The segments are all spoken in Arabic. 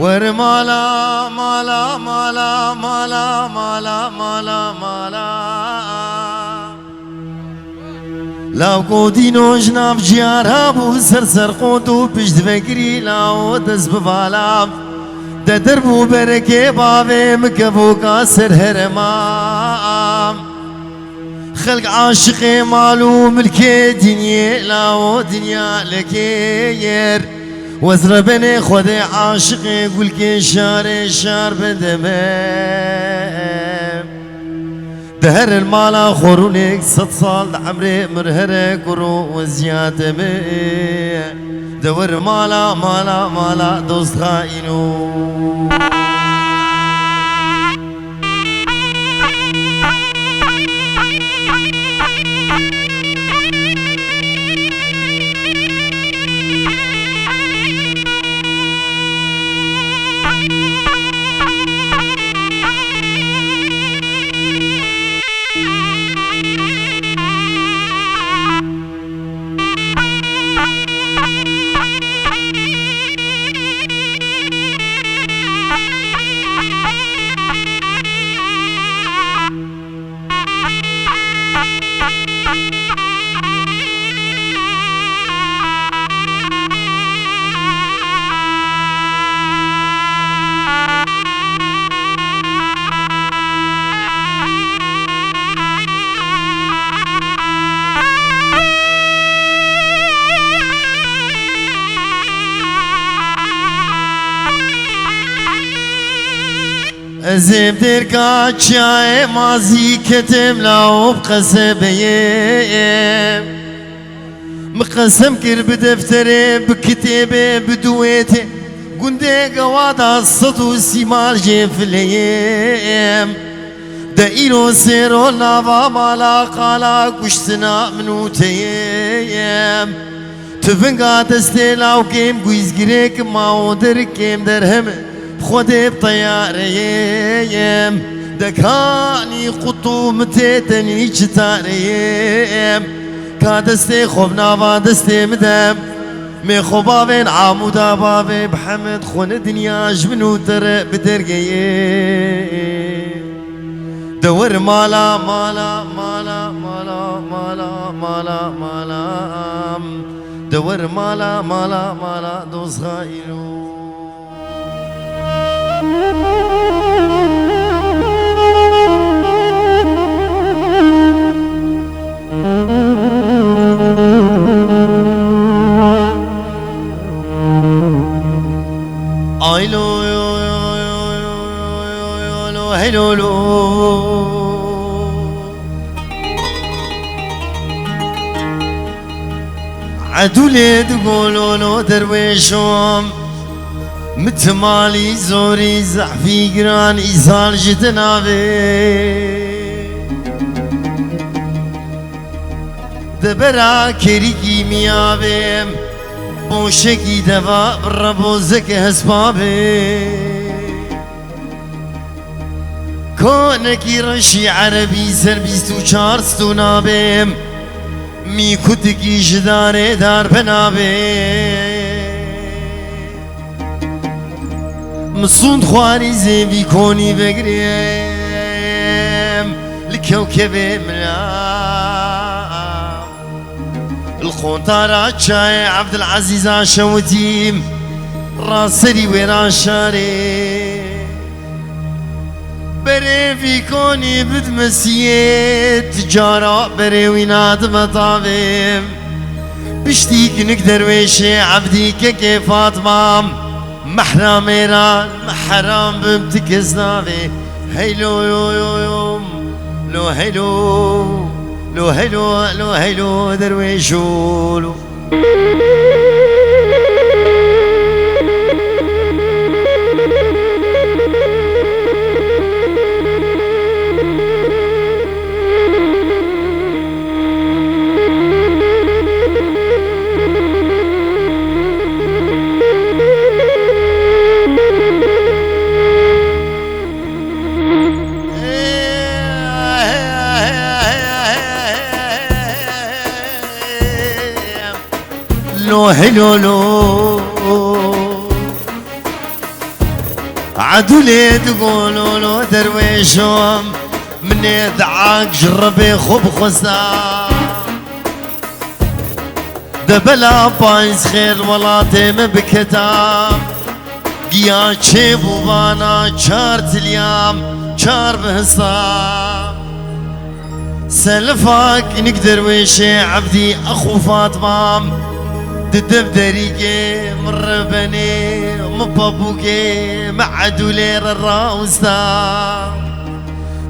ور مالا مالا مالا مالا مالا مالا مالا لاو قودينو جناف جيارابو سر قودو بجد فكري لاو دز ببالا ده دربو بركي بابي مكفو كاسر هرمام خلق عاشقي مالو ملكي دنيا لاو دنيا لكير وزر بني خودي عاشقي قولكي شار بدمام دهر المالا خورونيك 6 صال عمري مرهرك ورو وزيادة مي دور مالا مالا مالا دوست خاينو زيب دركا چاي مازي كتم لاو بقسبيه مقسم كر بدفتري بكتابي بدويتي قندي قوادا الصدو سيمار جيفليم دايرو سيرو لافا مالا قالا قشتنا منوتيم تفنقا دستي لاو كيم قويز قريك ماو دركيم درهم خودي بطياريم دكاني قطو متيتني جتاريم كادستي خوفنا فادستي مدام مي خوبابين عمودا بابي بحمد خون دنيا جبنو در بدرقيه دور مالا مالا مالا مالا مالا مالا مالا دور مالا مالا مالا دوز خاينو ايلو يو يو يو يو هيلو لو عدولي تقولوا له درويشهم متمالي زوري زحفي قران إيصال جتنابي دبرا كريكي ميابي بوشكي دفا بربوزك هسبابي كونكي رشي عربي سربيستو چارستو نابي مي كتكي جداري دار بنابي مصون خواري زيبي كوني بقريم الكوكب ملام الخونطارة شاي عبد العزيز عشوتيم راسري ويران شاري بري في كوني بدمسية تجارة بري ويناد مطابم بشتيك نقدر ويشي عبدي كيف فاطمة محرميران محرم بمتكز نافي هيلو يو يو يوم لو هيلو لو هيلو لو هيلو درويشولو لو هلو لو عدولي تقولوا له درويشهم من يدعاك جربي خب خسام دبلا بايز خير ولا تيم بكتاب قيا تشيب وبانا شارت اليام شار بهصام سلفاك نقدر ويشي عبدي اخو فاطمام ددب دريقي مر بني مبابوكي معدو لير الراوستا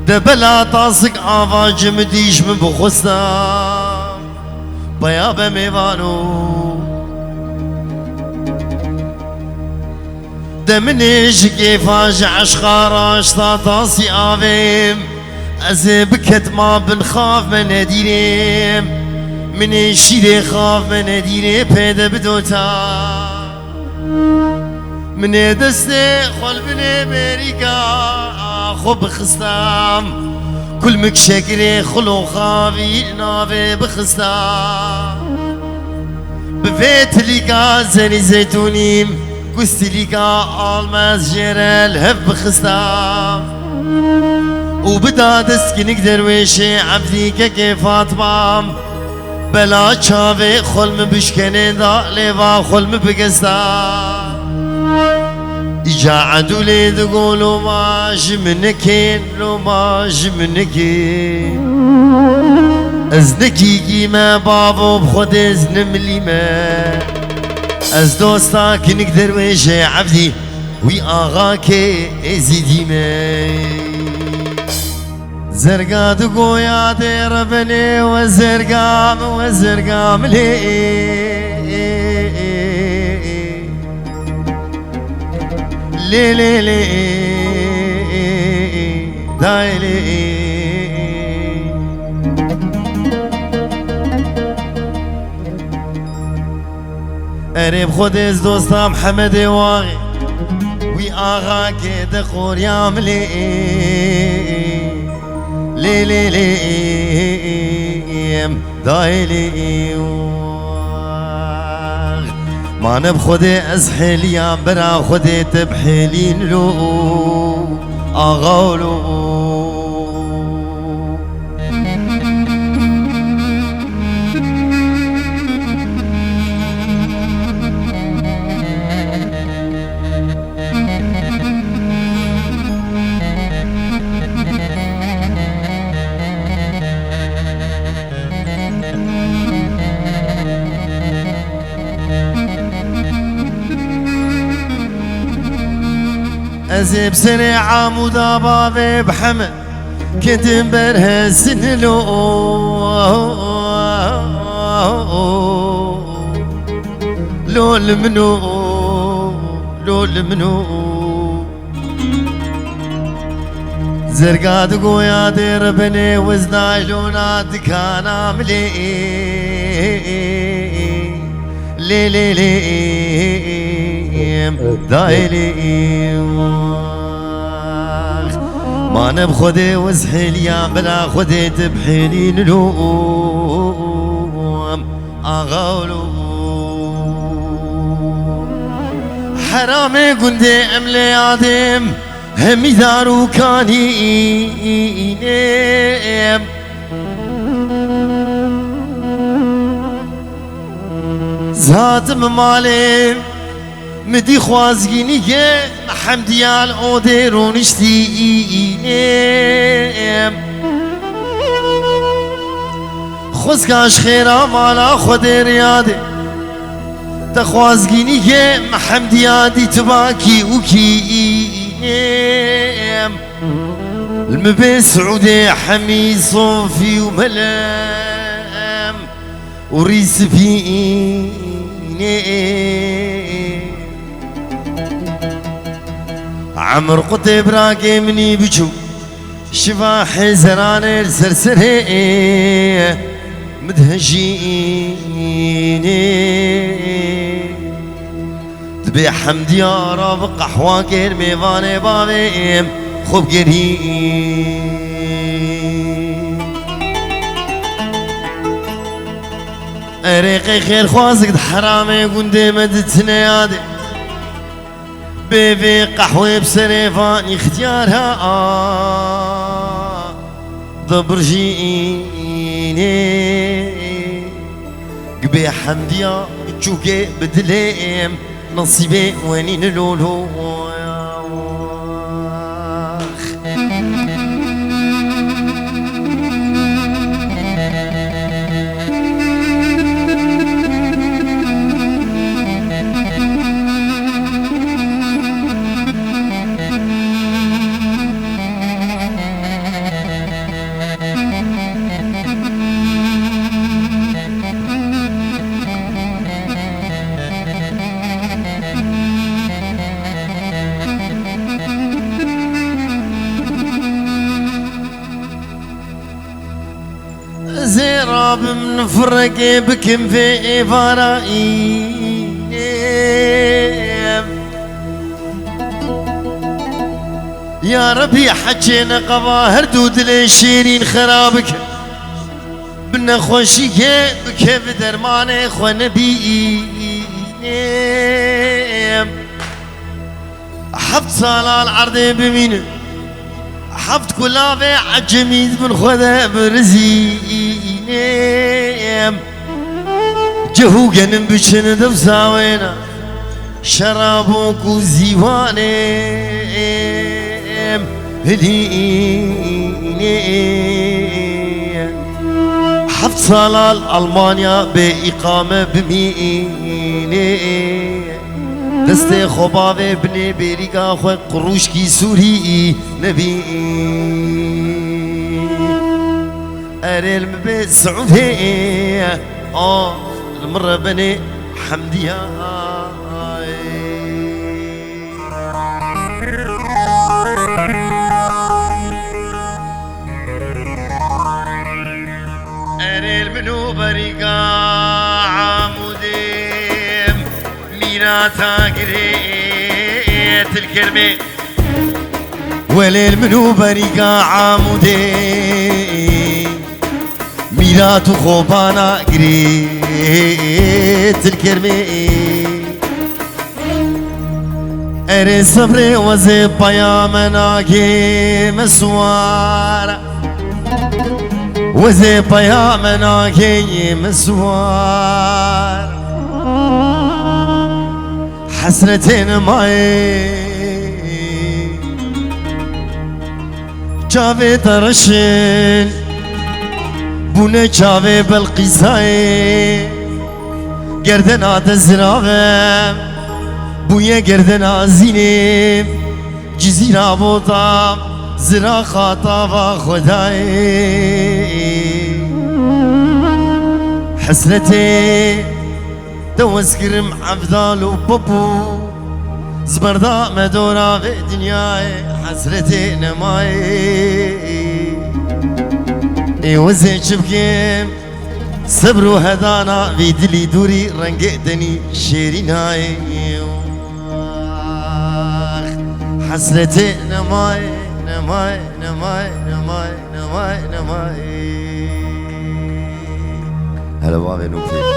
دبلا طاسق آفا جمديش من بخستا بيابا ميوانو دمنيش كيفاش عشقاراش طاسي آفيم أزي بكت ما بنخاف من هديريم من الشيء خاف من هديري بيدا بدوتا من دستي خل بن امريكا خو بخستام كل مكشكري خلو خافي نافي بخستام بفيت ليكا زني زيتونيم قست ليكا الماس جيرال هف بخستام وبدا دسك نقدر ويشي عبدي كيف فاطمام بلا چاوه خلم بشکنه دا لیوا خلم بگستا ایجا عدولی دگو لو ما جمنکین لو ما جمنکین از نکی گیمه بابو بخود از نملیمه از دوستا کنک درویشه عبدی وی آغا که ازیدیمه زرقا دقويا دير بني وزرقام لي لي لي لي داي لي قريب خود از دوستا محمد واغي وي آغا كده خوريام لي لي لي لي دايلي ما نبخدي ازحليا برا خدي تبحلين لو اغاولو أزيب سري عمود بابي بحمد كتم برهسن لو لو المنو زرقات قويا دير بني وزناي لونا دكانا ملي لي لي لي دايلي ما نبخدي وزحليا بلا خدي تبحلين لوم اغاولو حرامي قندي املي عدم همي دارو كاني نيم زات ممالي مدي خوازگینی که محمدیال اوده رونشتی اینم خوزگاش خیرا مالا خود ریاده تخوازگینی که محمدیادی تباکی وکی اینم المبي سعودي حمي صوفي وملام وريس فيني عمر قطب راقي مني بجو شفا حزران السرسري مدهجيني تبي حمد يا رب قحوة كير ميفاني بابي خوب قريب أريقي خير خوازك حرامي قندي مدتنا يادي بيبي قحوة بسريفان اختيارها دبرجيني قبي حمديا تشوكي بدليم نصيبي وينين لولو زراب من فرق بكم في فرائي يا ربي حجينا قباهر دود للشيرين خرابك بنا خوشي بك بدرمان خو نبي حفظ صلاة العرض بمين حفظ كلابي عجميز من خذا برزينيم جهو جنم بشن دفساوينا شرابوك وزيوانيم هلينيم حفظ صلاة ألمانيا بإقامة بمينيم دست خوباوه بني بيريكا خواه قروش کی سوري نبي اريل مبي سعودي المرة بني حمدية اريل منو بريكا عمودي ميراتا قريت الكرمة وليل منو بريقا عامودي ميرات خوبانا قريت الكرمة اري صبري وزي بيامنا كي مسوار وزي بيامنا كي مسوار حسرتين معي جاوي ترشن بونه جاوي بالقصاي گردنا تزراوم بويه گردنا زينم جزيرة بوطا زرا خاطا خداي حسرتي دوسكرم عبدال وبابو زبردا مدورا في دنياي حسرتي نماي وزي شبكيم صبرو هدانا في دلي دوري رنقدني شيريناي حسرتي نماي نماي نماي نماي نماي نماي هلا بابا نوفي